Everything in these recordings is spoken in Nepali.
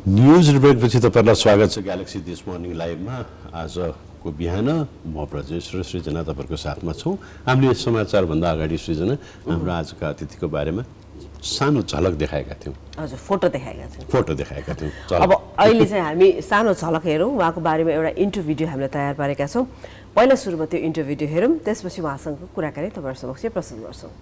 न्यूज रिपोर्टपछि तपाईँलाई स्वागत छ ग्यालेक्सी दिस मर्निङ लाइभमा। आजको बिहान म ब्रजेश र सृजना तपाईँको साथमा छौँ। हामीले समाचारभन्दा अगाडि सृजना हाम्रो आजका अतिथिको बारेमा सानो झलक देखाएका थियौँ। हजुर, फोटो देखाएका थियौँ। अब अहिले चाहिँ हामी सानो झलक हेरौँ। उहाँको बारेमा एउटा इन्टरभ्यू भिडियो हामीले तयार पारेका छौँ। पहिला सुरुमा त्यो इन्टरभ्यू भिडियो हेरौँ, त्यसपछि उहाँसँग कुराकानी तपाईँहरू समक्ष प्रस्तुत गर्छौँ।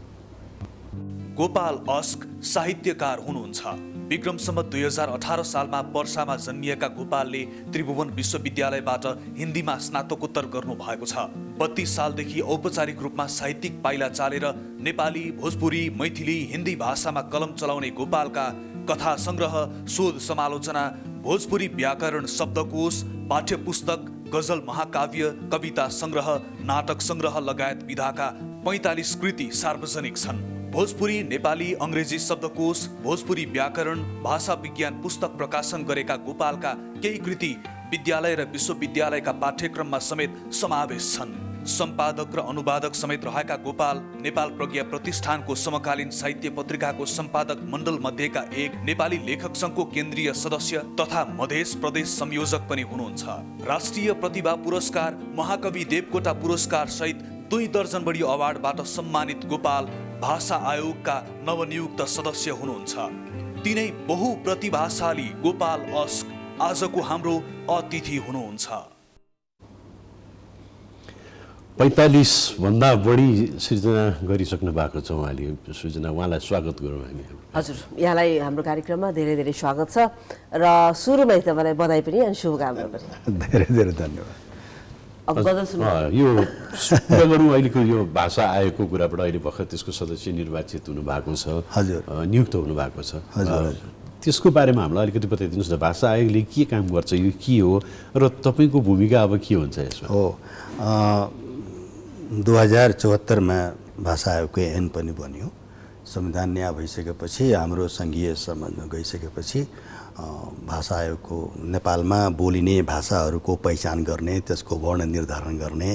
गोपाल अस्क साहित्यकार हुनुहुन्छ। विक्रम सम्वत 2018 सालमा पर्सामा जन्मिएका गोपालले त्रिभुवन विश्वविद्यालयबाट हिन्दीमा स्नातकोत्तर गर्नु भएको छ। 32 सालदेखि औपचारिक रूपमा साहित्यिक पाइला चालेर नेपाली, भोजपुरी, मैथिली, हिन्दी भाषामा कलम चलाउने गोपालका कथा संग्रह, शोध समालोचना, भोजपुरी व्याकरण शब्दकोश, पाठ्यपुस्तक, गजल महाकाव्य, कविता संग्रह, नाटक संग्रह लगायत विधाका 45 कृति सार्वजनिक छन्। भोजपुरी, नेपाली, अंग्रेजी शब्दकोश, भोजपुरी व्याकरण, भाषा विज्ञान पुस्तक प्रकाशन गरेका गोपालका केही कृति विद्यालय र विश्वविद्यालयका पाठ्यक्रममा समेत समावेश छन्। सम्पादक र अनुवादक समेत रहेका गोपाल नेपाल प्रज्ञा प्रतिष्ठानको समकालीन साहित्य पत्रिकाको सम्पादक मण्डल मध्येका एक, नेपाली लेखक संघको केन्द्रीय सदस्य तथा मधेस प्रदेश संयोजक पनि हुनुहुन्छ। राष्ट्रिय प्रतिभा पुरस्कार, महाकवि देवकोटा पुरस्कार सहित 2 दर्जन बढी अवार्डबाट सम्मानित गोपाल भाषा आयोगका नवनियुक्त सदस्य हुनुहुन्छ। तिनै बहुप्रतिभाशाली गोपाल अस्क आजको हाम्रो अतिथि हुनुहुन्छ। 45 भन्दा बढी सृजना गरिसक्नु भएको छ उहाँले। सृजना, उहाँलाई स्वागत गरौँ हामी। हजुर, यहाँलाई हाम्रो कार्यक्रममा धेरै धेरै स्वागत छ र सुरुमै तपाईँलाई बधाई पनि अनि शुभकामना पनि। धेरै धेरै धन्यवाद। यो अहिलेको यो भाषा आयोगको कुराबाट अहिले भर्खर त्यसको सदस्य निर्वाचित हुनुभएको छ। हजुर, नियुक्त हुनुभएको छ। हजुर, त्यसको बारेमा हामीलाई अलिकति बताइदिनुहोस् न। भाषा आयोगले के काम गर्छ, यो के हो र तपाईँको भूमिका अब के हुन्छ यसमा? 2074मा भाषा आयोगको ऐन पनि बन्यो। संविधान न्याय भइसकेपछि, हाम्रो सङ्घीय सम्बन्ध गइसकेपछि भाषा आयोगको नेपालमा बोलिने भाषाहरूको पहिचान गर्ने, त्यसको वर्ण निर्धारण गर्ने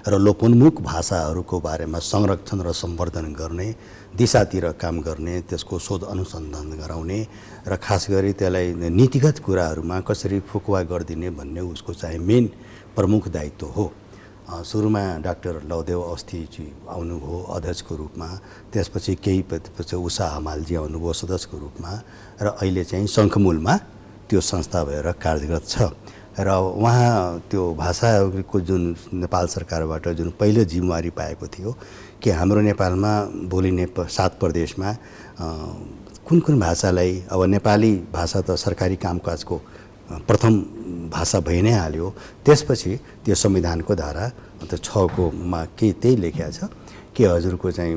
र लोपोन्मुख भाषाहरूको बारेमा संरक्षण र सम्वर्धन गर्ने दिशातिर काम गर्ने, त्यसको शोध अनुसन्धान गराउने र खास गरी त्यसलाई नीतिगत कुराहरूमा कसरी फुकुवा गरिदिने भन्ने उसको चाहिँ मेन प्रमुख दायित्व हो। सुरुमा डाक्टर लवदेव अवस्थीजी आउनुभयो अध्यक्षको रूपमा, त्यसपछि केही पछि उषा हमालजी आउनुभयो सदस्यको रूपमा र अहिले चाहिँ शङ्खमूलमा त्यो संस्था भएर कार्यरत छ। र उहाँ त्यो भाषा आयोगको जुन नेपाल सरकारबाट जुन पहिलो जिम्मेवारी पाएको थियो कि हाम्रो नेपालमा बोलिने 7 प्रदेशमा कुन कुन भाषालाई, अब नेपाली भाषा त सरकारी कामकाजको प्रथम भाषा भइ नै हाल्यो। त्यसपछि त्यो संविधानको धारा 6 मा के त्यही लेखिया छ कि हजुरको चाहिँ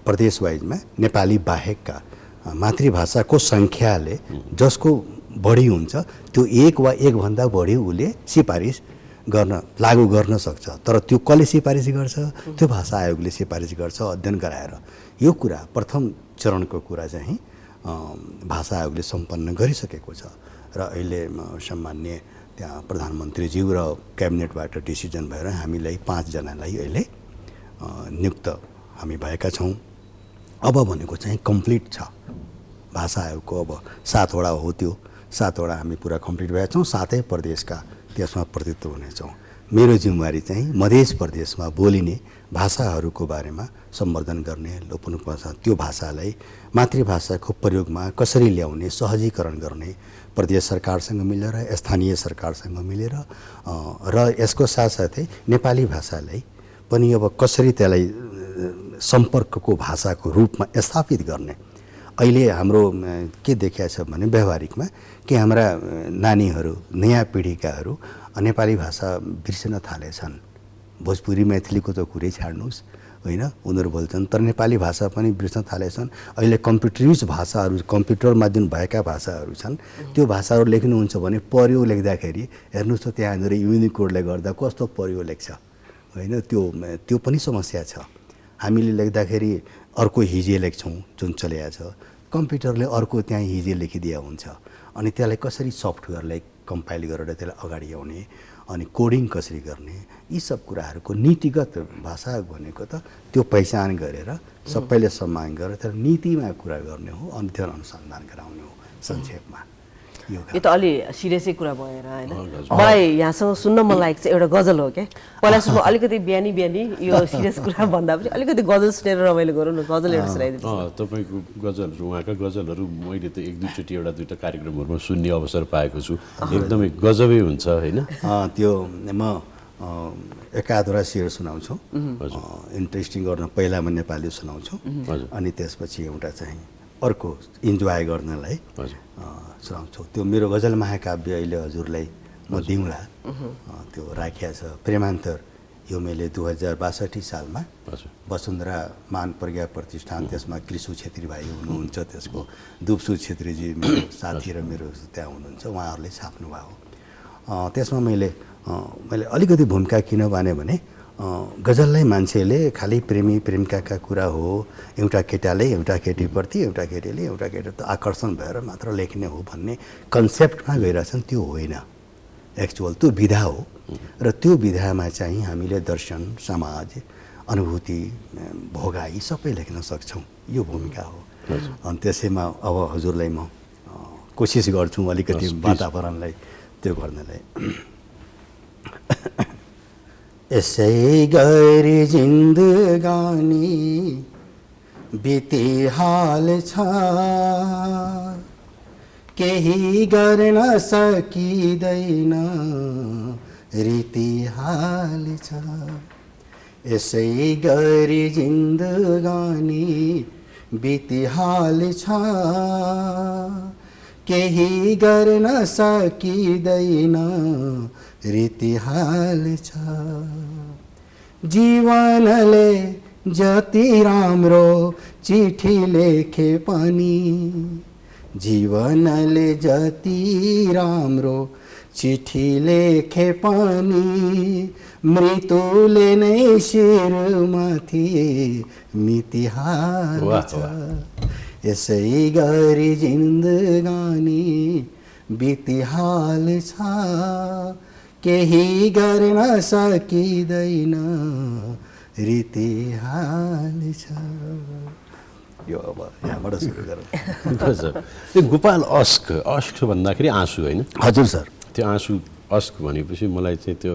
प्रदेश वाइजमा नेपाली बाहेकका मातृभाषाको सङ्ख्याले जसको बढी हुन्छ त्यो 1 वा 1 भन्दा बढी उसले सिफारिस गर्न लागू गर्न सक्छ। तर त्यो कसले सिफारिस गर्छ? त्यो भाषा आयोगले सिफारिस गर्छ अध्ययन गराएर। यो कुरा प्रथम चरणको कुरा चाहिँ भाषा आयोगले सम्पन्न गरिसकेको छ र अहिले सम्मान्य त्यहाँ प्रधानमन्त्रीज्यू र क्याबिनेटबाट डिसिजन भएर हामीलाई 5 जनालाई अहिले नियुक्त हामी भएका छौँ। अब भनेको चाहिँ कम्प्लिट छ भाषा आयोगको। अब 7 वटा हो, त्यो 7 वटा हामी पुरा कम्प्लिट भएका छौँ। 7 प्रदेशका त्यसमा प्रतिनिधित्व हुनेछौँ। मेरो जिम्मेवारी चाहिँ मधेस प्रदेशमा बोलिने भाषाहरूको बारेमा सम्वर्धन गर्ने, लोपोन्मुख भाषा त्यो भाषालाई मातृभाषाको प्रयोगमा कसरी ल्याउने, सहजीकरण गर्ने, प्रदेश सरकारसँग मिलेर, स्थानीय सरकारसँग मिलेर र यसको साथसाथै नेपाली भाषालाई पनि अब कसरी त्यसलाई सम्पर्कको भाषाको रूपमा स्थापित गर्ने। अहिले हाम्रो के देखिया छ भने व्यावहारिकमा कि हाम्रा नानीहरू, नयाँ पिँढीकाहरू नेपाली भाषा बिर्सिन थालेछन्। भोजपुरी मैथिलीको त कुरै छाड्नुहोस्, होइन, उनीहरू बोल्छन्, तर नेपाली भाषा पनि बिर्सन थालेछन्। अहिले कम्प्युटराइज भाषाहरू, कम्प्युटरमा जुन भएका भाषाहरू छन् त्यो भाषाहरू लेख्नुहुन्छ भने पर्यो लेख्दाखेरि हेर्नुहोस् त त्यहाँनिर युनिकोडले गर्दा कस्तो पर्यो लेख्छ, होइन, त्यो पनि समस्या छ। हामीले लेख्दाखेरि अर्को हिजे लेख्छौँ जुन चलेको छ, कम्प्युटरले अर्को त्यहाँ हिजे लेखिदिया हुन्छ। अनि त्यसलाई कसरी सफ्टवेयरलाई कम्पाइल गरेर त्यसलाई अगाडि आउने अनि कोडिङ कसरी गर्ने, यी सब कुराहरूको नीतिगत भाषा भनेको त त्यो पहिचान गरेर सबैले सम्मान गरेर तर नीतिमा कुरा गर्ने हो, अध्ययन अनुसन्धान गराउने हो संक्षेपमा। यो त अलि सिरियसै कुरा भएर होइन मलाई यहाँसँग सुन्न मन लागेको चाहिँ एउटा गजल हो क्या पहिला सुरु अलिकति बिहानी बिहानी यो सिरियस कुरा भन्दा पनि अलिकति गजल सुनेर रमाइलो गरौँ न गजल एउटा सुनाइदिनु तपाईँको गजलहरू उहाँका गजलहरू मैले त एक दुईचोटि एउटा दुईवटा कार्यक्रमहरूमा सुन्ने अवसर पाएको छु एकदमै गजबै हुन्छ होइन त्यो म एकाधुरा शेर सुनाउँछु इन्ट्रेस्टिङ गर्न पहिला म नेपाली सुनाउँछु अनि त्यसपछि एउटा चाहिँ अर्को इन्जोय गर्नलाई सुनाउँछु त्यो मेरो गजल महाकाव्य अहिले हजुरलाई म दिउँला त्यो राखिया छ प्रेमान्तर यो मैले 2062 सालमा वसुन्धरा मान प्रज्ञा प्रतिष्ठान त्यसमा कृषु छेत्री भाइ हुनुहुन्छ त्यसको दुप्सु छेत्रीजी मेरो साथी र मेरो त्यहाँ हुनुहुन्छ उहाँहरूले छाप्नु भयो त्यसमा मैले अलिकति भूमिका किन भने गजललाई मान्छेले खालि प्रेमी प्रेमिकाका कुरा हो एउटा केटाले एउटा केटीप्रति एउटा केटीले एउटा केटी आकर्षण भएर मात्र लेख्ने हो भन्ने कन्सेप्टमा गइरहेछन् त्यो होइन एक्चुअल त्यो विधा हो र त्यो विधामा चाहिँ हामीले दर्शन समाज अनुभूति भोगाई सबै लेख्न सक्छौँ यो भूमिका हो अनि त्यसैमा अब हजुरलाई म कोसिस गर्छु अलिकति वातावरणलाई त्यो गर्नलाई यसै गरी जिन्दगानी बितिहाल छ केही गर्न सकिँदैन रीतिहाल छ यसै गरी जिन्दगानी बितिहाल छ केही गर्न सकिँदैन रीतिहाल छ जीवनले जति राम्रो चिठी लेखे पनि जीवनले जति राम्रो चिठी लेखे पनि मृत्युले नै शिरमाथि मितिहाल छ यसै गरी जिन्दगानी बितिहाल छ केही गर्न सकिँदैन रीतिहाल छ यो अब यहाँबाट सुरु गरौँ त्यो गोपाल अस्क भन्दाखेरि आँसु होइन हजुर सर त्यो आँसु अस्क भनेपछि मलाई चाहिँ त्यो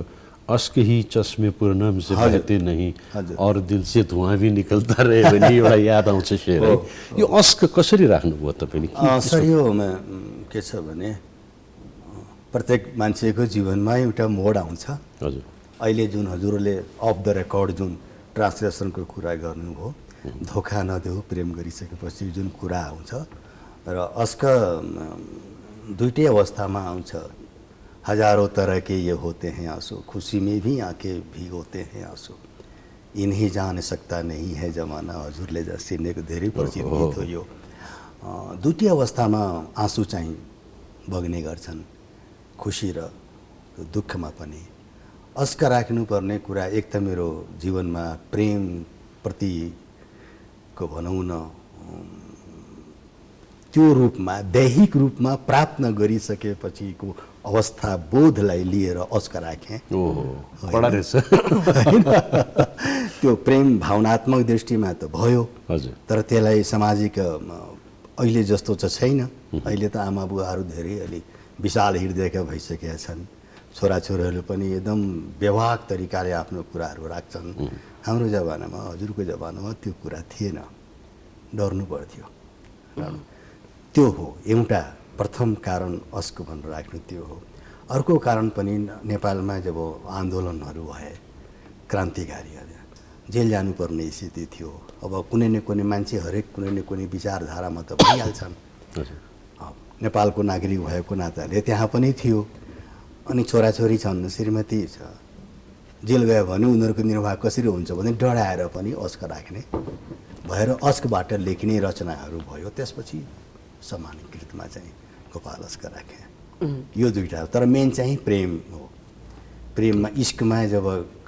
अस्क ही चश्मे पूर्णम से बहते नहीं और दिल से धुआं भी निकलता रहे भने एउटा याद आउँछ शेर है यो अस्क कसरी राख्नुभयो तपाईँले सर यो के छ भने प्रत्येक मान्छेको जीवनमा एउटा मोड आउँछ हजुर अहिले जुन हजुरले अफ द रेकर्ड जुन ट्रान्सलेसनको कुरा गर्नुभयो धोका नदेऊ प्रेम गरिसकेपछि जुन कुरा आउँछ र अस्क दुईटै अवस्थामा आउँछ हजारों तरह के ये होते हैं आंसू खुशी में भी आंखें भिगोते हैं आंसू इन्हीं जान सकता नहीं है जमाना हजुरले सिनेको धेरै परिचित गीत हो यो दुईटै अवस्थामा आँसु चाहिँ बग्ने गर्छन् खुसी र दुःखमा पनि अस्क राख्नुपर्ने कुरा एक त मेरो जीवनमा प्रेम प्रतिको भनौँ न त्यो रूपमा दैहिक रूपमा प्राप्त गरिसकेपछिको अवस्था बोधलाई लिएर अस्क राखेँ त्यो प्रेम भावनात्मक दृष्टिमा त भयो तर त्यसलाई सामाजिक अहिले जस्तो चाहिँ छैन अहिले त आमा बुवाहरू धेरै अलि विशाल हृदयका भइसकेका छन् छोराछोरीहरूले पनि एकदम व्यवहारिक तरिकाले आफ्नो कुराहरू राख्छन् हाम्रो जमानामा हजुरको जमानामा त्यो कुरा थिएन डर्नु पर्थ्यो त्यो हो एउटा प्रथम कारण अस्क भनेर राख्नु त्यो हो अर्को कारण पनि नेपालमा जब आन्दोलनहरू भए क्रान्तिकारीहरू जेल जानुपर्ने स्थिति थियो अब कुनै न कुनै मान्छे हरेक कुनै न कुनै विचारधारामा त भइहाल्छन् नेपालको नागरिक भएको नाताले त्यहाँ पनि थियो अनि छोराछोरी छन् श्रीमती छ जेल गयो भने उनीहरूको निर्वाह कसरी हुन्छ भने डराएर पनि अस्क राख्ने भएर अस्कबाट लेख्ने रचनाहरू भयो त्यसपछि सामान्यकृतमा चाहिँ गोपाल अस्क राखे यो दुईटा तर मेन चाहिँ प्रेम हो प्रेममा इश्कमा जब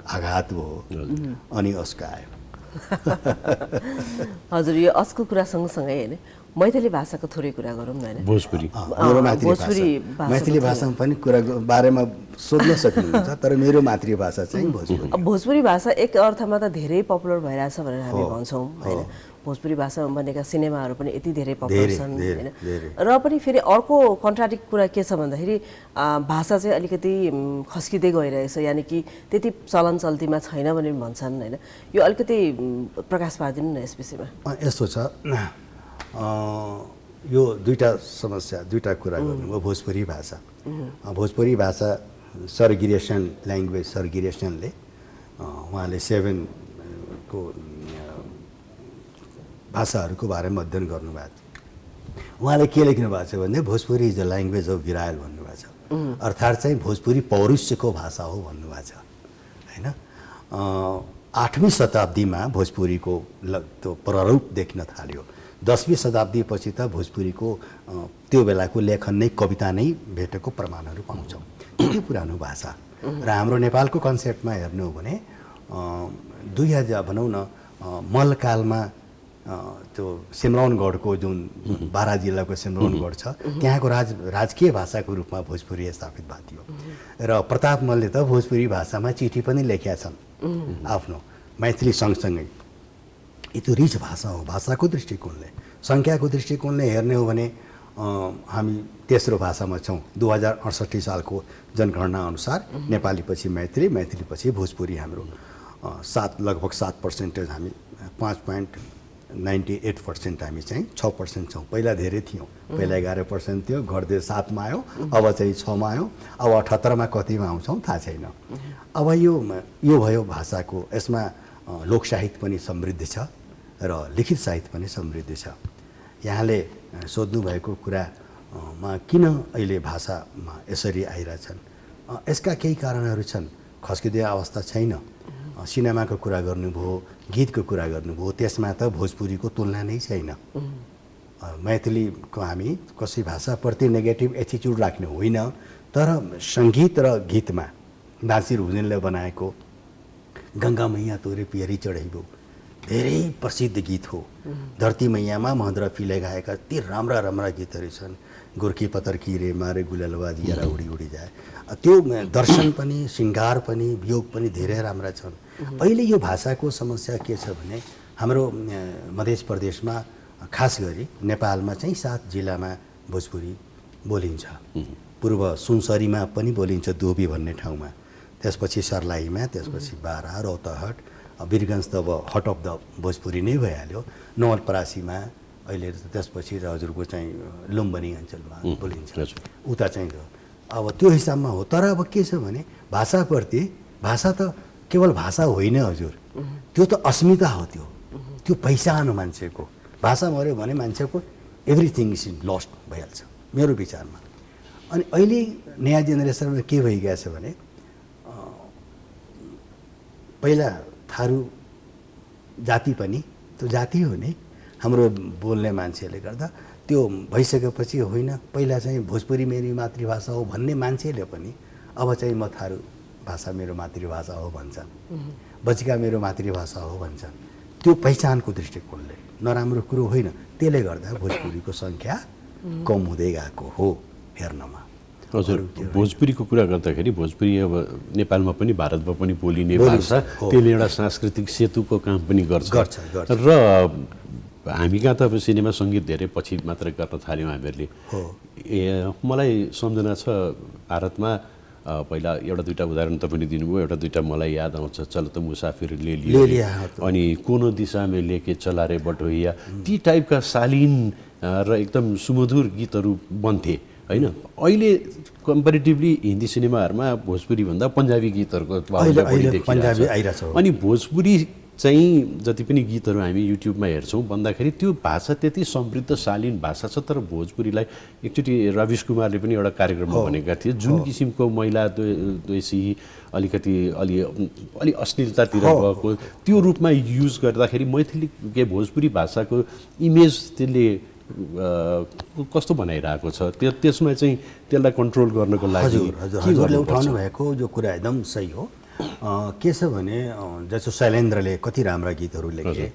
आघात भयो अनि अस्क आयो हजुर यो अस्कको कुरा सँगसँगै होइन मैथिली भाषाको थोरै कुरा गरौँ न हैन भोजपुरी मेरो मातृभाषा मैथिली भाषामा पनि कुरा बारेमा सोध्न सक्नुहुन्छ तर मेरो मातृभाषा चाहिँ भोजपुरी भोजपुरी भाषा एक अर्थमा त धेरै पपुलर भइरहेछ भनेर हामी भन्छौँ हैन भोजपुरी भाषामा बनेका सिनेमाहरू पनि यति धेरै पपुलर छन् हैन धेरै। र पनि फेरि अर्को कन्ट्राडिक्ट कुरा के छ भन्दाखेरि भाषा चाहिँ अलिकति खस्किँदै गइरहेछ यानि कि त्यति चलन चल्तीमा छैन भने भन्छन् हैन यो अलिकति प्रकाश पारिदिनु न यस विषयमा यस्तो छ यो दुईटा कुरा गर्नुभयो भोजपुरी भाषा भोजपुरी भाषा सर गिरीशन ल्याङ्ग्वेज सर गिरीशनले उहाँले 7 को भाषाहरूको बारेमा अध्ययन गर्नुभएको छ उहाँले के लेख्नु भएको छ भने Bhojpuri is the language of viral भन्नुभएको छ अर्थात् चाहिँ भोजपुरी पौरुषको भाषा हो भन्नुभएको छ हैन 8वीं शताब्दीमा भोजपुरीको त्यो प्ररूप देख्न थाल्यो 10वीं शताब्दीपछि त भोजपुरीको त्यो बेलाको लेखन नै कविता नै भेटेको प्रमाणहरू पाउँछौँ त्यति पुरानो भाषा र हाम्रो नेपालको कन्सेप्टमा हेर्नु हो भने 2000 भनौँ न मल्लकालमा त्यो सिमरौनगढको जुन बारा जिल्लाको सिमरौनगढ छ त्यहाँको राजकीय भाषाको रूपमा भोजपुरी स्थापित भएको थियो र प्रताप मल्लले त भोजपुरी भाषामा चिठी पनि लेखेका छन् आफ्नो मैथिली सँगसँगै यो रिच भाषा हो भाषाको दृष्टिकोणले सङ्ख्याको दृष्टिकोणले हेर्ने हो भने हामी तेस्रो भाषामा छौँ 2068 सालको जनगणना अनुसार नेपाली पछि मैथिली मैथिली पछि भोजपुरी हाम्रो लगभग 7% हामी 5.98% हामी चाहिँ 6% छौँ पहिला धेरै थियौँ पहिला 11% थियो घट्दै 7मा आयो अब चाहिँ 6मा आयो अब 78मा कतिमा आउँछौँ थाहा छैन अब यो भयो भाषाको यसमा लोक साहित्य पनि समृद्ध छ र लिखित साहित्य पनि समृद्ध छ यहाँले सोध्नु भएको कुरामा किन अहिले भाषामा यसरी आइरहेछन् यसका केही कारणहरू छन् खस्किँदै अवस्था छैन सिनेमाको कुरा गर्नुभयो गीतको कुरा गर्नुभयो त्यसमा त भोजपुरीको तुलना नै छैन मैथिलीको हामी कसै भाषाप्रति नेगेटिभ एटिट्युड राख्ने होइन तर सङ्गीत र गीतमा नासिर हुसेनले बनाएको गङ्गा मैया तोरे पियरी चढाइबो धेरै प्रसिद्ध गीत हो धरती मैयामा महेन्द्र फिले गाएका ती राम्रा राम्रा गीतहरू छन् गोर्खी पतर किरे मारे गुललबाज यारा उडी उडी जाए त्यो दर्शन पनि श्रृङ्गार पनि वियोग पनि धेरै राम्रा छन् अहिले यो भाषाको समस्या के छ भने हाम्रो मध्य प्रदेशमा खास गरी नेपालमा चाहिँ 7 जिल्लामा भोजपुरी बोलिन्छ पूर्व सुनसरीमा पनि बोलिन्छ दोबी भन्ने ठाउँमा त्यसपछि सर्लाहीमा त्यसपछि बारा रौतहट वीरगञ्ज त अब हट अफ द भोजपुरी नै भइहाल्यो नवलपरासीमा अहिले त्यसपछि हजुरको चाहिँ लुम्बिनी अञ्चलमा बोलिन्छ उता चाहिँ अब त्यो हिसाबमा हो तर अब के छ भने भाषाप्रति भाषा त केवल भाषा होइन हजुर त्यो त अस्मिता हो त्यो पहिचान हो मान्छेको भाषा मऱ्यो भने मान्छेको एभ्रिथिङ इज लस्ट भइहाल्छ मेरो विचारमा अनि अहिले नयाँ जेनेरेसनमा के भइगएको छ भने पहिला थारू जाति पनि त्यो जाति हो नि हाम्रो बोल्ने मान्छेले गर्दा त्यो भइसकेपछि होइन पहिला चाहिँ भोजपुरी मेरो मातृभाषा हो भन्ने मान्छेले पनि अब चाहिँ म थारू भाषा मेरो मातृभाषा हो भन्छन् बचिका मेरो मातृभाषा हो भन्छन् त्यो पहिचानको दृष्टिकोणले नराम्रो कुरो होइन त्यसले गर्दा भोजपुरीको सङ्ख्या कम हुँदै गएको हो हेर्नमा हजुर भोजपुरीको कुरा गर्दाखेरि भोजपुरी अब नेपालमा पनि भारतमा पनि बोलिने भाषा त्यसले एउटा सांस्कृतिक सेतुको काम पनि गर्छ र हामी कहाँ त अब सिनेमा सङ्गीत धेरै पछि मात्र गर्न थाल्यौँ हामीहरूले मलाई सम्झना छ भारतमा पहिला एउटा दुईटा उदाहरण तपाईँले दिनुभयो एउटा दुईटा मलाई याद आउँछ चल त मुसाफिर ले लिया अनि कोनो दिशामा लेके चला रे बटोहिया ती टाइपका शालीन र एकदम सुमधुर गीतहरू बन्थे होइन अहिले कम्पेरिटिभली हिन्दी सिनेमाहरूमा भोजपुरी भन्दा पन्जाबी गीतहरूको अनि भोजपुरी चाहिँ जति पनि गीतहरू हामी युट्युबमा हेर्छौँ भन्दाखेरि त्यो भाषा त्यति समृद्ध शालीन भाषा छ तर भोजपुरीलाई एकचोटि रविश कुमारले पनि एउटा कार्यक्रममा भनेका थिए जुन किसिमको महिला द्वेषी अलिकति अलि अश्लीलतातिर गएको त्यो रूपमा युज गर्दाखेरि मैथिली के भोजपुरी भाषाको इमेज त्यसले कस्तो बनाइरहेको छ त्यसमा चाहिँ त्यसलाई कन्ट्रोल गर्नको लागि हजुरले उठाउनु भएको जो कुरा एकदम सही हो के छ भने जस्तो शैलेन्द्रले कति राम्रा गीतहरू लेखे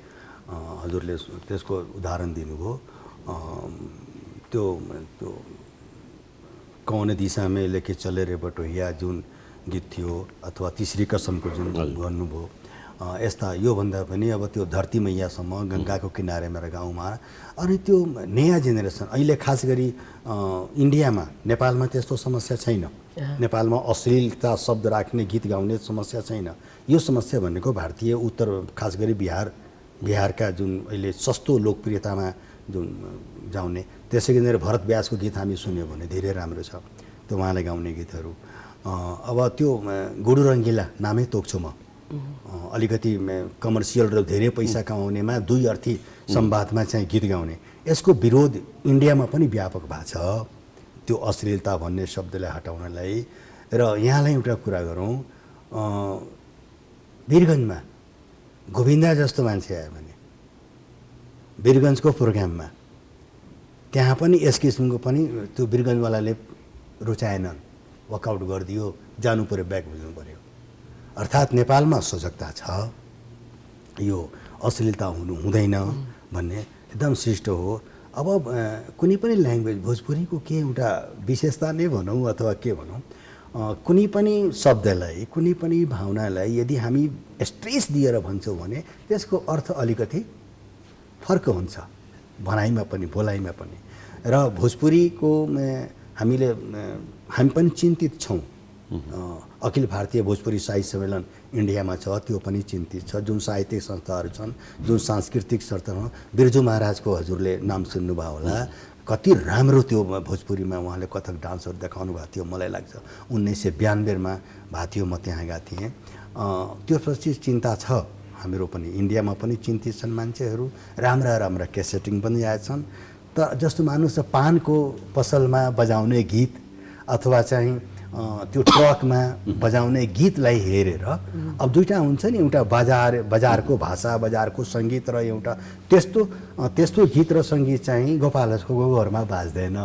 हजुरले त्यसको उदाहरण दिनुभयो त्यो कौन दिशामा लेके चले रे बटोहिया जुन गीत थियो अथवा तीसरी कसमको जुन गर्नुभयो यस्ता योभन्दा पनि अब त्यो धरती मैयासम्म गङ्गाको किनारे मेरो गाउँमा अनि त्यो नयाँ जेनेरेसन अहिले खास गरी इन्डियामा नेपालमा त्यस्तो समस्या छैन नेपालमा अश्लीलता शब्द राख्ने गीत गाउने समस्या छैन यो समस्या भनेको भारतीय उत्तर खास गरी बिहारका जुन अहिले सस्तो लोकप्रियतामा जुन गाउने त्यसै गरी भरत व्यासको गीत हामी सुन्यौँ भने धेरै राम्रो छ त्यो उहाँले गाउने गीतहरू अब त्यो गुडु रङ्गिला नामै तोक्छु म अलिकति कमर्सियल र धेरै पैसा कमाउनेमा दुई अर्थी संवादमा चाहिँ गीत गाउने यसको विरोध इन्डियामा पनि व्यापक भएको छ त्यो अश्लीलता भन्ने शब्दलाई हटाउनलाई र यहाँलाई एउटा कुरा गरौँ वीरगन्जमा गोविन्दा जस्तो मान्छे आयो भने वीरगन्जको प्रोग्राममा त्यहाँ पनि यस किसिमको पनि त्यो वीरगन्जवालाले रुचाएनन् वर्कआउट गरिदियो जानु पऱ्यो ब्याक बुझ्नु पऱ्यो अर्थात् नेपालमा सजगता छ यो अश्लीलता हुनु हुँदैन भन्ने एकदम शिष्ट हो अब कुनै पनि ल्याङ्ग्वेज भोजपुरीको के एउटा विशेषता नै भनौँ अथवा के भनौँ कुनै पनि शब्दलाई कुनै पनि भावनालाई यदि हामी स्ट्रेस दिएर भन्छौँ भने त्यसको अर्थ अलिकति फर्क हुन्छ भनाइमा पनि बोलाइमा पनि र भोजपुरीको हामी पनि चिन्तित छौँ अखिल भारतीय भोजपुरी साहित्य सम्मेलन इन्डियामा छ त्यो पनि चिन्तित छ जुन साहित्यिक संस्थाहरू छन् जुन सांस्कृतिक संस्थाहरू बिर्जु महाराजको हजुरले नाम सुन्नुभयो होला कति राम्रो त्यो भोजपुरीमा उहाँले कथक डान्सहरू देखाउनु भएको थियो मलाई लाग्छ 1992मा भएको थियो म त्यहाँ गएको थिएँ त्यसपछि चिन्ता छ हाम्रो पनि इन्डियामा पनि चिन्तित छन् मान्छेहरू राम्रा क्यासेटिङ पनि आएछन् त जस्तो मान्नुहोस् पानको पसलमा बजाउने गीत अथवा चाहिँ त्यो ट्रकमा बजाउने गीतलाई हेरेर अब दुईटा हुन्छ नि एउटा बजारको भाषा बजारको सङ्गीत र एउटा त्यस्तो गीत र सङ्गीत चाहिँ गोपालको घरमा बाज्दैन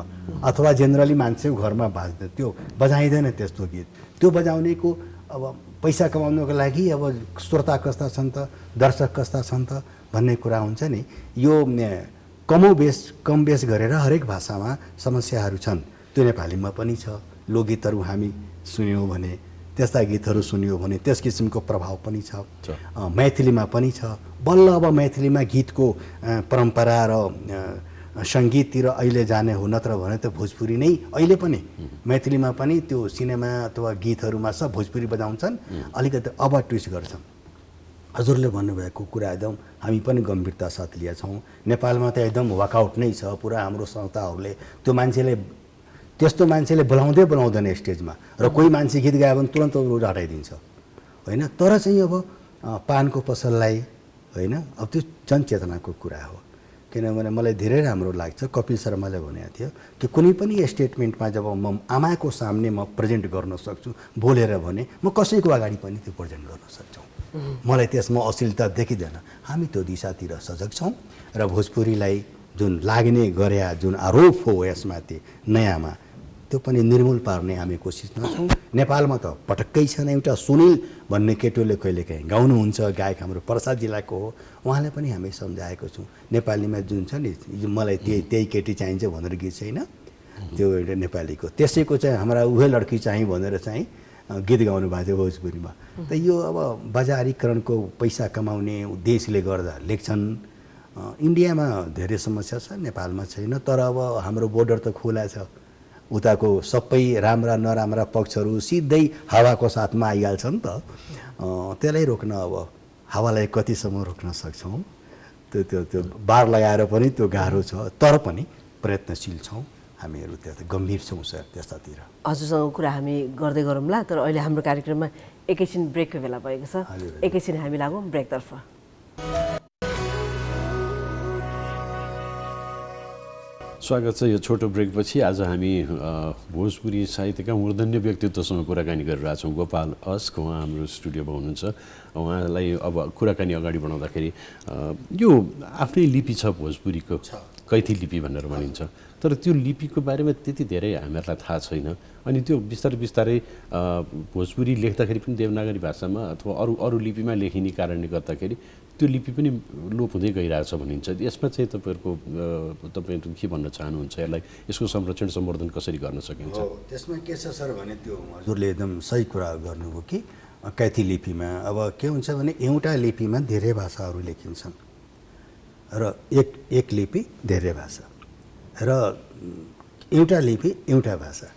अथवा जेनरली मान्छेको घरमा बाज्दैन त्यो बजाइँदैन त्यस्तो गीत त्यो बजाउनेको अब पैसा कमाउनको लागि अब श्रोता कस्ता छन् त दर्शक कस्ता छन् त भन्ने कुरा हुन्छ नि यो कम बेस गरेर हरेक भाषामा समस्याहरू छन् त्यो नेपालीमा पनि छ लोकगीतहरू हामी सुन्यौँ भने त्यस्ता गीतहरू सुन्यौँ भने त्यस किसिमको प्रभाव पनि छ मैथिलीमा पनि छ बल्ल अब मैथिलीमा गीतको परम्परा र सङ्गीततिर अहिले जाने हो नत्र भने त भोजपुरी नै अहिले पनि मैथिलीमा पनि त्यो सिनेमा अथवा गीतहरूमा सब भोजपुरी बजाउँछन् अलिकति अब ट्विस्ट गर्छन् हजुरले भन्नुभएको कुरा एकदम हामी पनि गम्भीरता साथ लिएका छौँ नेपालमा त एकदम वर्कआउट नै छ पुरा हाम्रो संस्थाहरूले त्यो त्यस्तो मान्छेले बोलाउँदैन स्टेजमा र कोही मान्छे गीत गायो भने तुरन्त हटाइदिन्छ होइन तर चाहिँ अब पानको पसललाई होइन अब त्यो जनचेतनाको कुरा हो किनभने मलाई धेरै राम्रो लाग्छ कपिल शर्माले भनेको थियो कि कुनै पनि स्टेटमेन्टमा जब म आमाको सामने म प्रेजेन्ट गर्न सक्छु बोलेर भने म कसैको अगाडि पनि त्यो प्रेजेन्ट गर्न सक्छु मलाई त्यसमा अश्लीलता देखिँदैन हामी त्यो दिशातिर सजग छौँ र भोजपुरीलाई जुन लाग्ने गरे जुन आरोप हो यसमाथि नयाँमा त्यो पनि निर्मूल पार्ने हामी कोसिसमा छौँ नेपालमा त पटक्कै छैन एउटा सुनिल भन्ने केटोले कहिलेकाहीँ गाउनुहुन्छ गायक हाम्रो पर्सा जिल्लाको हो उहाँले पनि हामी सम्झाएको छौँ नेपालीमा जुन छ नि मलाई त्यही केटी चाहिन्छ भनेर गीत छैन त्यो एउटा नेपालीको त्यसैको चाहिँ हाम्रा उही लड्की चाहिँ भनेर चाहिँ गीत गाउनु भएको थियो भोजपुरीमा त यो अब बजारीकरणको पैसा कमाउने उद्देश्यले गर्दा लेख्छन् इन्डियामा धेरै समस्या छ नेपालमा छैन तर अब हाम्रो बोर्डर त खुला छ उताको सबै राम्रा नराम्रा पक्षहरू सिधै हावाको साथमा आइहाल्छन् त त्यसलाई रोक्न अब हावालाई कतिसम्म रोक्न सक्छौँ त्यो बार लगाएर पनि त्यो गाह्रो छ तर पनि प्रयत्नशील छौँ हामीहरू त्यता गम्भीर छौँ सर त्यस्तातिर हजुरसँग कुरा हामी गर्दै गरौँला तर अहिले हाम्रो कार्यक्रममा एकैछिन ब्रेकको बेला भएको छ एकैछिन हामी लागौँ ब्रेकतर्फ स्वागत छ यो छोटो ब्रेकपछि आज हामी भोजपुरी साहित्यका मूर्धन्य व्यक्तित्वसँग कुराकानी गरिरहेछौँ गोपाल अस्क उहाँ हाम्रो स्टुडियोमा हुनुहुन्छ उहाँलाई अब कुराकानी अगाडि बढाउँदाखेरि यो आफ्नै लिपि छ भोजपुरीको कैथी लिपि भनेर भनिन्छ तर त्यो लिपिको बारेमा त्यति धेरै हामीहरूलाई थाहा छैन अनि त्यो बिस्तारै भोजपुरी लेख्दाखेरि पनि देवनागरी भाषामा अथवा अरू लिपिमा लेखिने कारणले गर्दाखेरि त्यो लिपि पनि लोप हुँदै गइरहेछ भनिन्छ यसमा चाहिँ तपाईँहरू के भन्न चाहनुहुन्छ यसलाई यसको संरक्षण सम्वर्धन कसरी गर्न सकिन्छ त्यसमा के छ सर भने त्यो हजुरले एकदम सही कुरा गर्नुभयो कि कैथी लिपिमा अब के हुन्छ भने एउटा लिपिमा धेरै भाषाहरू लेखिन्छन् र एक लिपि धेरै भाषा र एउटा लिपि एउटा भाषा।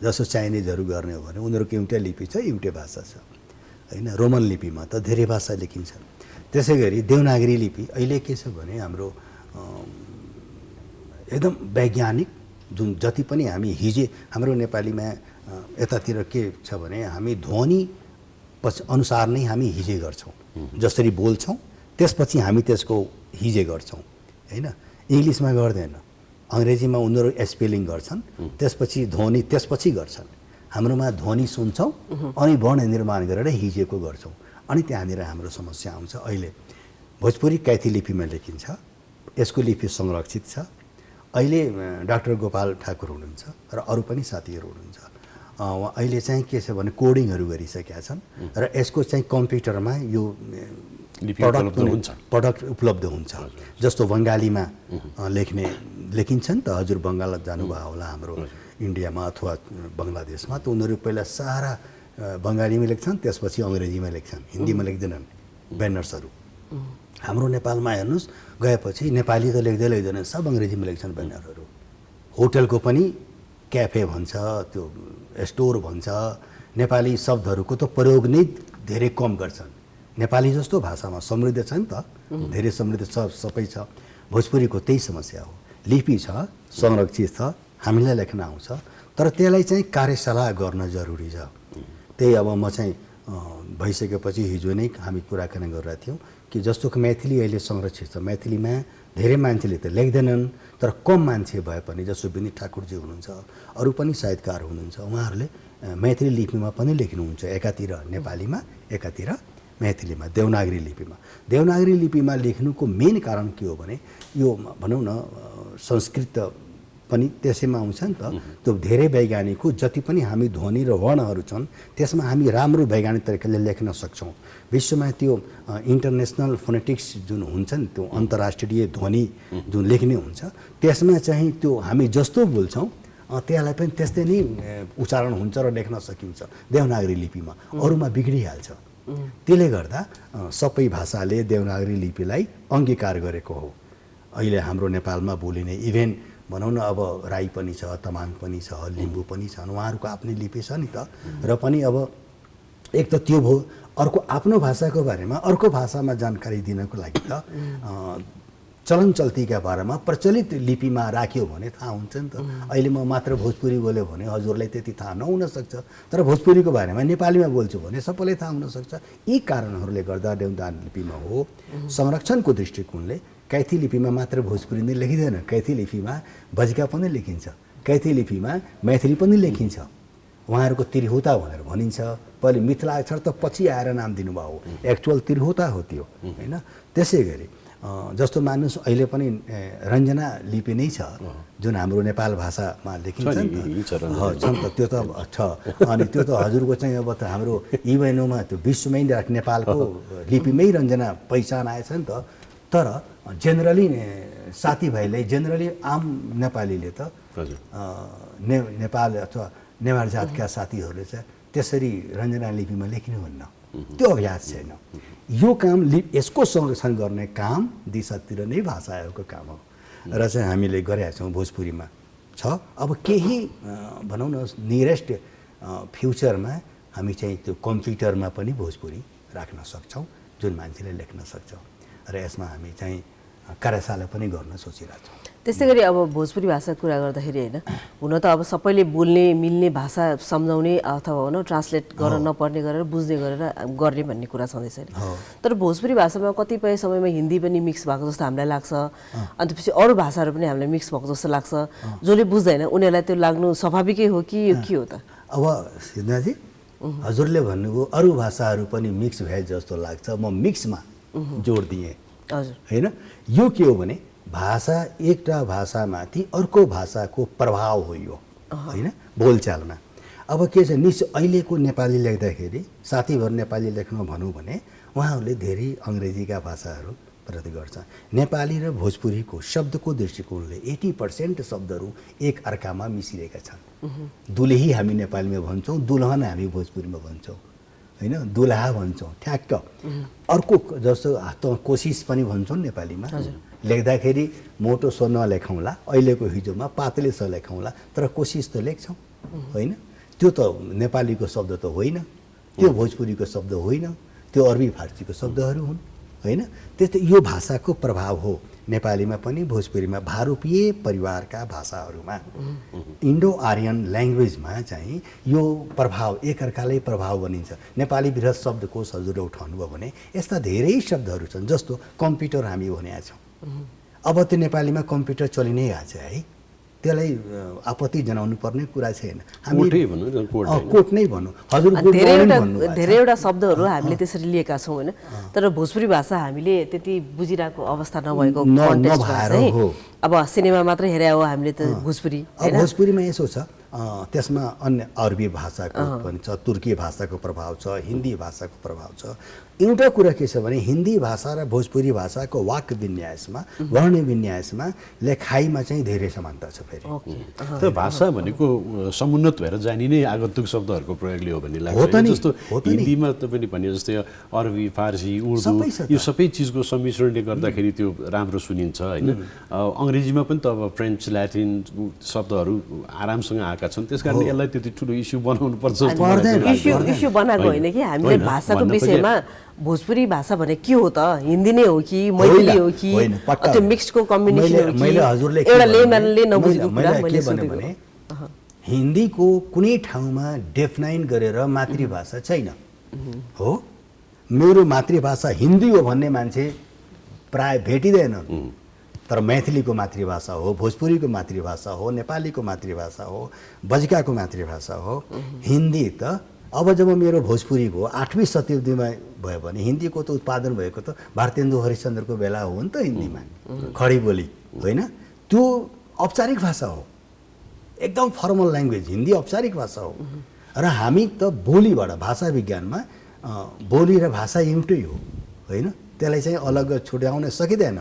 जस्तो चाइनिजहरू गर्ने हो भने उनीहरूको एउटा लिपि छ, एउटै भाषा छ होइन। रोमन लिपिमा त धेरै भाषा लेखिन्छ। त्यसै गरी देवनागरी लिपि अहिले के छ भने हाम्रो एकदम वैज्ञानिक जुन जति पनि हामी हिजे हाम्रो नेपालीमा यतातिर के छ भने हामी ध्वनि अनुसार नै हामी हिजे गर्छौँ। जसरी बोल्छौँ त्यसपछि हामी त्यसको हिजे गर्छौँ होइन। इङ्ग्लिसमा गर्दैन, अङ्ग्रेजीमा उनीहरू स्पेलिङ गर्छन्, त्यसपछि ध्वनि त्यसपछि गर्छन्। हाम्रोमा ध्वनि सुन्छौँ अनि वर्ण निर्माण गरेर हिजेको गर्छौँ, अनि त्यहाँनिर हाम्रो समस्या आउँछ। अहिले भोजपुरी कैथी लिपिमा लेखिन्छ, यसको लिपि संरक्षित छ। अहिले डाक्टर गोपाल ठाकुर हुनुहुन्छ र अरू पनि साथीहरू हुनुहुन्छ, अहिले चाहिँ के छ भने कोडिङहरू गरिसकेका छन् र यसको चाहिँ कम्प्युटरमा यो प्रडक्ट उपलब्ध हुन्छ। जस्तो बङ्गालीमा लेखिन्छ नि त, हजुर बङ्गाल जानुभयो होला हाम्रो इन्डियामा अथवा बङ्गलादेशमा, त उनीहरू पहिला सारा बङ्गालीमा लेख्छन्, त्यसपछि अङ्ग्रेजीमा लेख्छन्, हिन्दीमा लेख्दैनन् ब्यानर्सहरू। हाम्रो नेपालमा हेर्नुहोस् गएपछि नेपाली त लेख्दैन, सब अङ्ग्रेजीमा लेख्छन् ब्यानरहरू। होटलको पनि क्याफे भन्छ, त्यो स्टोर भन्छ, नेपाली शब्दहरूको त प्रयोग नै धेरै कम गर्छन्। नेपाली जस्तो भाषामा समृद्ध छ नि त, धेरै समृद्ध सबै छ। भोजपुरीको त्यही समस्या हो, लिपि छ, संरक्षित छ, हामीलाई लेख्न आउँछ, तर त्यसलाई चाहिँ कार्यशाला गर्न जरुरी छ। त्यही अब म चाहिँ भइसकेपछि हिजो नै हामी कुराकानी गरेका थियौँ कि जस्तो कि मैथिली अहिले संरक्षित छ, मैथिलीमा धेरै मान्छेले त लेख्दैनन्, तर कम मान्छे भए पनि जस्तो विनित ठाकुरजी हुनुहुन्छ, अरू पनि साहित्यकार हुनुहुन्छ, उहाँहरूले मैथिली लिपिमा पनि लेख्नुहुन्छ, एकातिर नेपालीमा एकातिर मैथिलीमा, देवनागरी लिपिमा। देवनागरी लिपिमा लेख्नुको मेन कारण के हो भने यो भनौँ न संस्कृत पनि त्यसैमा आउँछ नि त, त्यो धेरै वैज्ञानिकको जति पनि हामी ध्वनि र वर्णहरू छन् त्यसमा हामी राम्रो वैज्ञानिक तरिकाले लेख्न सक्छौँ। विश्वमा त्यो इन्टरनेसनल फोनेटिक्स जुन हुन्छ नि, त्यो अन्तर्राष्ट्रिय ध्वनि जुन लेख्ने हुन्छ, त्यसमा चाहिँ त्यो हामी जस्तो बोल्छौँ त्यसलाई पनि त्यस्तै नै उच्चारण हुन्छ र लेख्न सकिन्छ देवनागरी लिपिमा, अरूमा बिग्रिहाल्छ। त्यसले गर्दा सबै भाषाले देवनागरी लिपिलाई अङ्गीकार गरेको हो। अहिले हाम्रो नेपालमा बोलिने इभेन भनौँ न अब राई पनि छ, तमाङ पनि छ, लिम्बू पनि छन्, उहाँहरूको आफ्नै लिपि छ नि त। र पनि अब एक त त्यो भयो, अर्को आफ्नो भाषाको बारेमा अर्को भाषामा जानकारी दिनको लागि त चलन चल्तीका बारेमा प्रचलित लिपिमा राख्यो भने थाहा हुन्छ नि त। अहिले म मात्र भोजपुरी बोल्यो भने हजुरलाई त्यति थाहा नहुन सक्छ, तर भोजपुरीको बारेमा नेपालीमा बोल्छु भने सबैलाई थाहा हुनसक्छ। यी कारणहरूले गर्दा देवनागरी लिपिमा हो संरक्षणको दृष्टिकोणले कैथी लिपिमा मात्र भोजपुरी नै लेखिँदैन, कैथी लिपिमा बज्का पनि लेखिन्छ, कैथी लिपिमा मैथिली पनि लेखिन्छ। उहाँहरूको तिरहुता भनेर भनिन्छ, पहिले मिथिलाक्षर त पछि आएर नाम दिनुभयो, एक्चुअल तिरहुता हो त्यो होइन। त्यसै गरी जस्तो मान्नुहोस् अहिले पनि रञ्जना लिपि नै छ जुन हाम्रो नेपाल भाषामा लेखिन्छ नि त, छन् त, त्यो त छ। अनि त्यो त हजुरको चाहिँ अब त हाम्रो युएनओमा त्यो विश्वमै नेपालको लिपिमै रञ्जना पहिचान आएछ नि त। तर जेनरली साथीभाइले जेनरली आम नेपालीले त नेपाल अथवा नेवार जातका साथीहरूले चाहिँ त्यसरी रञ्जना लिपिमा लेख्नुहुन्न, त्यो अभ्यास छैन। यो काम यसको संरक्षण गर्ने काम दिशातिर नै भाषा आयोगको काम हो र चाहिँ हामीले गरेका छौँ। भोजपुरीमा छ, अब केही भनौँ न नियरेस्ट फ्युचरमा हामी चाहिँ त्यो कम्प्युटरमा पनि भोजपुरी राख्न सक्छौँ जुन मान्छेले लेख्न सक्छ, र यसमा हामी चाहिँ कार्यशाला पनि गर्न सोचिरहेको छौँ। त्यस्तै गरी अब भोजपुरी भाषा कुरा गर्दाखेरि होइन, हुन त अब सबैले बोल्ने मिल्ने भाषा सम्झाउने अथवा भनौँ ट्रान्सलेट गर्न नपर्ने गरेर बुझ्ने गरेर गर्ने भन्ने कुरा छँदैछ नि। तर भोजपुरी भाषामा कतिपय समयमा हिन्दी पनि मिक्स भएको जस्तो हामीलाई लाग्छ, अनि त्यसपछि अरू भाषाहरू पनि हामीलाई मिक्स भएको जस्तो लाग्छ। जसले बुझ्दैन उनीहरूलाई त्यो लाग्नु स्वाभाविकै हो कि यो के हो त? अब सिद्धाजी हजुरले भन्नुभयो अरू भाषाहरू पनि मिक्स भए जस्तो लाग्छ, म मिक्समा जोड दिएँ हजुर होइन। यो के हो भने भाषा एउटा भाषामाथि अर्को भाषाको प्रभाव हो यो होइन बोलचालमा। अब के छ निश्चय अहिलेको नेपाली लेख्दाखेरि साथीभर नेपाली लेख्न भनौँ भने उहाँहरूले धेरै अङ्ग्रेजीका भाषाहरू प्रति गर्छ। नेपाली र भोजपुरीको शब्दको दृष्टिकोणले 80% शब्दहरू एक अर्कामा मिसिरहेका छन्। दुलेही हामी नेपालीमा भन्छौँ, दुल्हन हामी भोजपुरीमा भन्छौँ होइन दुलहा भन्छौँ ठ्याक्क। अर्को जस्तो त कोसिस पनि भन्छौँ नेपालीमा, लेख्दाखेरि मोटो स नलेखौँला, अहिलेको हिजोमा पातले स लेखौँला, तर कोसिस त लेख्छौँ होइन। त्यो त नेपालीको शब्द त होइन, त्यो भोजपुरीको शब्द होइन, त्यो अरबी फारसीको शब्दहरू हुन् होइन। त्यस्तै यो भाषाको प्रभाव हो नेपालीमा पनि भोजपुरीमा, भारतीय परिवारका भाषाहरूमा, इन्डो आर्यन ल्याङ्ग्वेजमा चाहिँ यो प्रभाव एकअर्कालाई प्रभाव बनिन्छ। नेपाली बृहत् शब्दकोश हजुरले उठाउनुभयो भने यस्ता धेरै शब्दहरू छन्, जस्तो कम्प्युटर हामी भनेका छौँ। अब त्यो नेपालीमा कम्प्युटर चलि नै गएको छ है, त्यसलाई आपत्ति जनाउनु पर्ने कुरा छैन। कोट नै भनौँ, हजुर धेरैवटा शब्दहरू हामीले त्यसरी लिएका छौँ होइन। तर भोजपुरी भाषा हामीले त्यति बुझिरहेको अवस्था नभएको कन्टेक्स्टमा चाहिँ अब सिनेमा मात्रै हेरे हो हामीले त भोजपुरी। भोजपुरीमा यसो छ, त्यसमा अन्य अरबी भाषाको पनि छ, तुर्की भाषाको प्रभाव छ, हिन्दी भाषाको प्रभाव छ। एउटा कुरा के छ भने हिन्दी भाषा र भोजपुरी भाषाको वाक्य विन्यासमा, वर्ण विन्यासमा, लेखाइमा चाहिँ धेरै समानता छ फेरि। त्यो भाषा भनेको समुन्नत भएर जाने नै आगन्तुक शब्दहरूको प्रयोगले हो भन्ने लाग्छ। जस्तो हिन्दीमा तपाईँले भने जस्तै अरबी, फारसी, उर्दू यो सबै चिजको सम्मिश्रणले गर्दाखेरि त्यो राम्रो सुनिन्छ होइन। अङ्ग्रेजीमा पनि त अब फ्रेन्च, ल्याटिन शब्दहरू आरामसँग आएका छन्, त्यस कारण यसलाई त्यति ठुलो इस्यु बनाउनु पर्छ। इस्यु बनाएको होइन कि हामीले भाषाको विषयमा भोजपुरी भाषा भने के हो त, हिन्दी नै हो कि मैथिली हो कि त्यो मिक्सडको कम्बिनेसन हो कि एउटा लेमनले नबुझेको कुरा मैले सोधेको भने हिन्दीको कुनै ठाउँमा डेफिनाइन गरेर मातृभाषा छैन हो। मेरो मातृभाषा हिन्दी हो भन्ने मान्छे प्राय भेटिँदैन, तर मैथिलीको मातृभाषा हो, भोजपुरीको मातृभाषा हो, नेपालीको मातृभाषा हो, बज्काको मातृभाषा हो। हिन्दी त अब जब मेरो भोजपुरीको 8वीं शताब्दीमा भयो भने हिन्दीको त उत्पादन भएको त भारतेन्दु हरिश्चन्द्रको बेला हो नि त हिन्दीमा, खडी बोली होइन। त्यो औपचारिक भाषा हो, एकदम फर्मल ल्याङ्ग्वेज हिन्दी औपचारिक भाषा हो। र हामी त बोलीबाट, भाषा विज्ञानमा बोली र भाषा एउटै हो होइन, त्यसलाई चाहिँ अलग छुट्याउन सकिँदैन।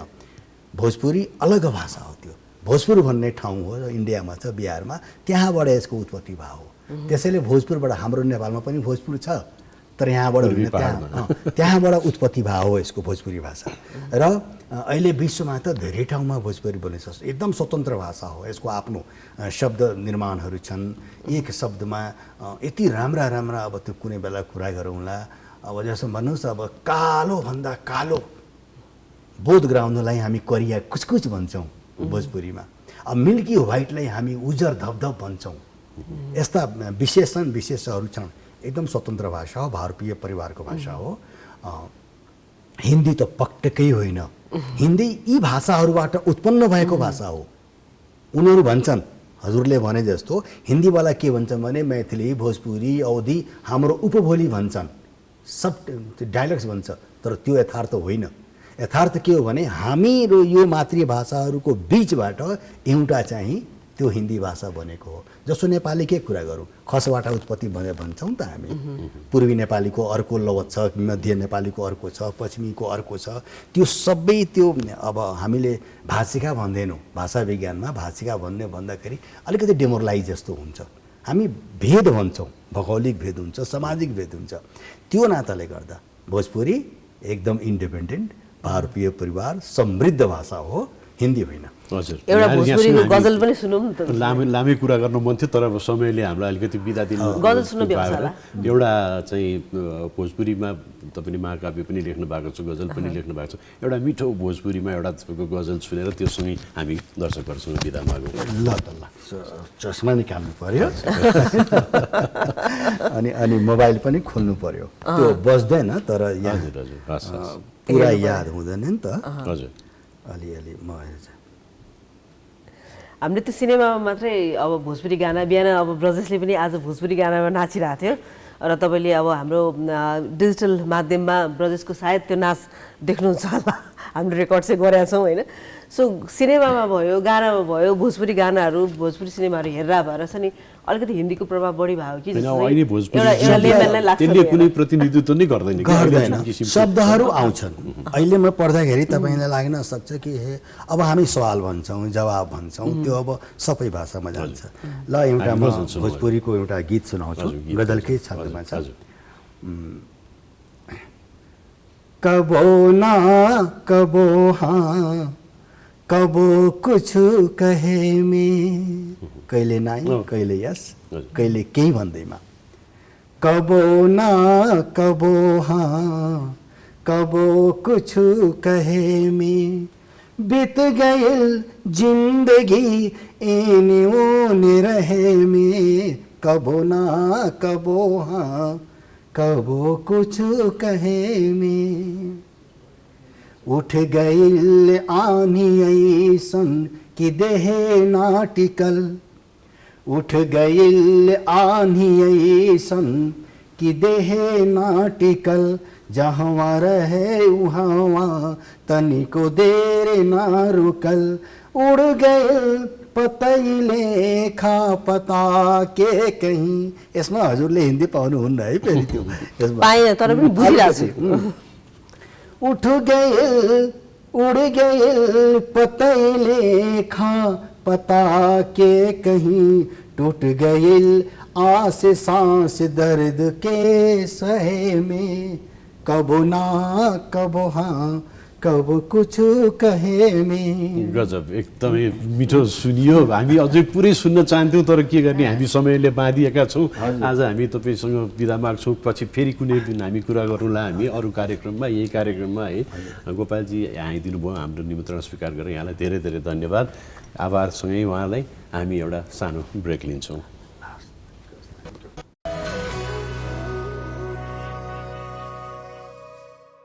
भोजपुरी अलग भाषा हो, त्यो भोजपुर भन्ने ठाउँ हो इन्डियामा छ, बिहारमा, त्यहाँबाट यसको उत्पत्ति भयो हो। त्यसैले भोजपुरबाट, हाम्रो नेपालमा पनि भोजपुर छ, तर यहाँबाट त्यहाँबाट उत्पत्ति भयो हो यसको भोजपुरी भाषा। र अहिले विश्वमा त धेरै ठाउँमा भोजपुरी बोलिन्छ, एकदम स्वतन्त्र भाषा हो, यसको आफ्नो शब्द निर्माणहरू छन्। एक शब्दमा यति राम्रा राम्रा, अब त्यो कुनै बेला कुरा गरौँला, अब जस्तो भन्नुहोस्, अब कालो भन्दा कालो बोध गराउनलाई हामी करिया कुचकुच भन्छौँ भोजपुरीमा। अब मिल्की व्हाइटलाई हामी उजर धपधप भन्छौँ। यस्ता विशेषहरू छन्। एकदम स्वतन्त्र भाषा हो, भारतीय परिवारको भाषा हो। हिन्दी त पक्कै होइन, हिन्दी यी भाषाहरूबाट उत्पन्न भएको भाषा हो। उनीहरू भन्छन्, हजुरले भने जस्तो हिन्दीवाला के भन्छन् भने मैथिली, भोजपुरी, अवधी हाम्रो उपभोली भन्छन्, सब डायलेक्ट्स भन्छ, तर त्यो यथार्थ होइन। यथार्थ के हो भने हामीहरू यो मातृभाषाहरूको बिचबाट एउटा चाहिँ त्यो हिन्दी भाषा बनेको हो। जस्तो नेपालीकै कुरा गरौँ, खसबाट उत्पत्ति भनेर भन्छौँ त हामी। पूर्वी नेपालीको अर्को लवत छ, मध्य नेपालीको अर्को छ, पश्चिमीको अर्को छ। त्यो सबै त्यो अब हामीले भाषिका भन्दैनौँ, भाषा विज्ञानमा भाषिका भन्दाखेरि अलिकति डेमोरलाइज जस्तो हुन्छ। हामी भेद भन्छौँ, भौगोलिक भेद हुन्छ, सामाजिक भेद हुन्छ। त्यो नाताले गर्दा भोजपुरी एकदम इन्डिपेन्डेन्ट भारतीय परिवार समृद्ध भाषा हो, हिन्दी होइन। हजुर, एउटा भोजपुरीको गजल पनि सुनौँ त। लामै कुरा गर्नु मन थियो, तर अब समयले हामीलाई अलिकति बिदा दिनु गजल सुन्नु भ्याउँछ होला। एउटा चाहिँ भोजपुरीमा तपाईँले महाकाव्य पनि लेख्नु भएको छ, गजल पनि लेख्नु भएको छ। एउटा मिठो भोजपुरीमा एउटा तपाईँको गजल सुनेर त्यो सुनि हामी दर्शकहरूसँग बिदा मागौँ। ल त ल, चस्मा निकाल्नु पर्यो अनि मोबाइल पनि खोल्नु पर्यो, त्यो बज्दैन, तर पुरा याद हुँदैन नि त। हजुर, अलिअलि म हामीले त्यो सिनेमामा मात्रै अब भोजपुरी गाना, बिहान अब ब्रजेशले पनि आज भोजपुरी गानामा नाचिरहेको थियो, र तपाईँले अब हाम्रो डिजिटल माध्यममा ब्रजेशको सायद त्यो नाच देख्नुहुन्छ होला, हामीले रेकर्ड चाहिँ गरेका छौँ होइन। सो सिनेमामा भयो, गानामा भयो, भोजपुरी गानाहरू, भोजपुरी सिनेमाहरू हेरेर भएर छ नि अलिकति हिन्दीको प्रभाव बढी भयो कि त्यसले कुनै प्रतिनिधित्व नै गर्दैन। शब्दहरू आउँछन्, अहिले म पढ्दाखेरि तपाईँलाई लाग्न सक्छ कि हे अब हामी सवाल भन्छौँ, जवाब भन्छौँ, त्यो अब सबै भाषामा जान्छ। ल, एउटा म भोजपुरीको एउटा गीत सुनाउँछु, गजलकै छन्दमा छ। कबो ना कबो हाँ कबो कुछ कहे में कहिले नाइ कहिले यस कहिले केही भन्दैमा कबो ना कबो हाँ कबो कुछ कहे में बीत गई जिंदगी एने ओने रहे में कबो ना कबो हाँ कबो कुछ कहे में उठ गई आनी ऐसन कि देह नाटिकल उठ गई आनी ऐसन कि देह नाटिकल जहाँ रहे वहाँ तनिको देर ना रुकल उड़ गए पतैले खा पता के कहीं यसमा हजुरले हिन्दी पाउनुहुन्न है फेरि त्यो यसमा पाएन तर पनि बुझिरहेको छु उठ गए उड़ गए पतैले खा पता के कहीं टूट गए आस सांस दर्द के सहे में कबो ना कबो हाँ कबो कुछ कहे में गजब एकदमै मिठो सुनियो हामी अझै पुरै सुन्न चाहन्थ्यौँ तर के गर्ने हामी समयले बाँधिएका छौँ आज हामी तपाईँसँग बिदा माग्छौँ पछि फेरि कुनै दिन हामी कुरा गरौँला हामी अरू कार्यक्रममा यही कार्यक्रममा है गोपालजी आइदिनु भयो हाम्रो निमन्त्रण स्वीकार गरेर यहाँलाई धेरै धेरै धन्यवाद आभारसँगै उहाँलाई हामी एउटा सानो ब्रेक लिन्छौँ